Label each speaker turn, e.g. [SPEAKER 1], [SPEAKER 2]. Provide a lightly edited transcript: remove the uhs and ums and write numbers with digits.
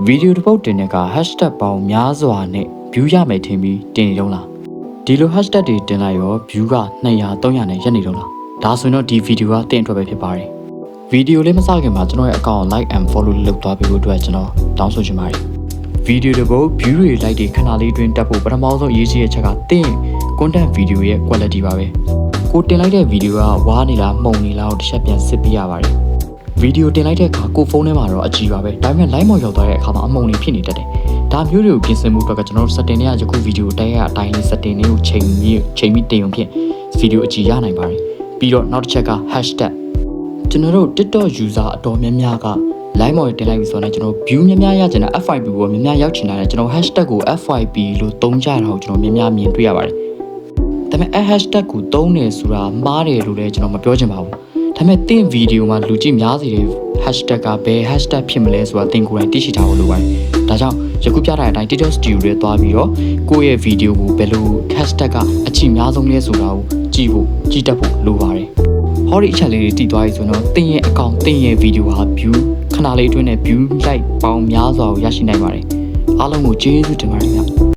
[SPEAKER 1] video တစ်ပုတ်တင်တဲ့က hashtag ပေါင်းများစွာနဲ့ view ရမယ်ထင်ပြီးတင်နေတော့လားဒီလို hashtag တွေတင်လိုက်ရော view က200 300နဲ့ရက်နေတော့လားဒါဆိုရင်တော့ဒီ video ကတင်အတွက်ပဲဖြစ်ပါတယ် video လေးမစခင်မှာကျွန်တော်ရဲ့ account like and follow လုပ်သွားပြီးဖို့အတွက်ကျွန်တော်တောင်းဆိုချင်ပါတယ် video တစ်ပုတ် view တွေ like တွေခဏလေးတွင်တက်ဖို့ပထမဆုံးအရေးကြီးတဲ့ချက်ကတင် content video ရဲ့ quality ပါပဲကိုတင်လိုက်တဲ့ video ကဝါးနေလားမှုန်နေလားကိုတစ်ချက်ပြန်စစ်ပြရပါတယ်ဗီဒီယိုတင်လိုက်တဲ့အခါကိုဖုန်းထဲမှာတော့အကြည့်ပါပဲဒါပေမဲ့ live မော်ရောက်သွားတဲ့အခါမှာအမုံတွေဖြစ်နေတတ်တယ်ဒါမျိုးတွေကိုပြင်ဆင်မှုအတွက်ကကျွန်တော်တို့ setting တွေကယခုဗီဒီယိုတိုက်ရအတိုင်းလေး setting တွေကိုချိန်ပြီးတင်ရုံဖြင့်ဗီဒီယိုအကြည့်ရနိုင်ပါတယ်ပြီးတော့နောက်တစ်ချက်က hashtag ကျွန်တော်တို့ TikTok user အတော်များများက live မော်တင်လိုက်ပြီဆိုတော့ကျွန်တော် view များများရချင်တာ FYP ကိုများများရောက်ချင်တာလေကျွန်တော် hashtag ကို FYP လို့သုံးကြတာကိုကျွန်တော်များများမြင်တွေ့ရပါတယ်ဒါပေမဲ့ hashtag ကိုသုံးနေဆိုတာမှားတယ်လို့လည်းကျွန်တော်မပြောချင်ပါဘူးဒါပေမဲ့တင်ဗီဒီယိုမှာလူကြည့်များစီတဲ့ hashtag ကဘယ် hashtag ဖြစ်မလဲဆိုတာတင်ကိုယ်တိုင်သိရှိထားဖို့လိုပါတယ်။ဒါကြောင့်ယခုပြတဲ့အတိုင်း TikTok Studio တွေသွားပြီးတော့ကိုယ့်ရဲ့ဗီဒီယိုကိုဘယ်လို hashtag ကအကြည့်များဆုံးလဲဆိုတာကိုကြည့်တတ်ဖို့လိုပါတယ်။ဟောဒီအချက်လေးတွေတည်သွားပြီဆိုတော့တင်ရဲ့ account တင်ရဲ့ဗီဒီယိုဟာ view ခဏလေးအတွင်းနဲ့ view like ပေါင်းများစွာကိုရရှိနိုင်ပါတယ်။အားလုံးကိုကျေးဇူးတင်ပါတယ်ခင်ဗျာ။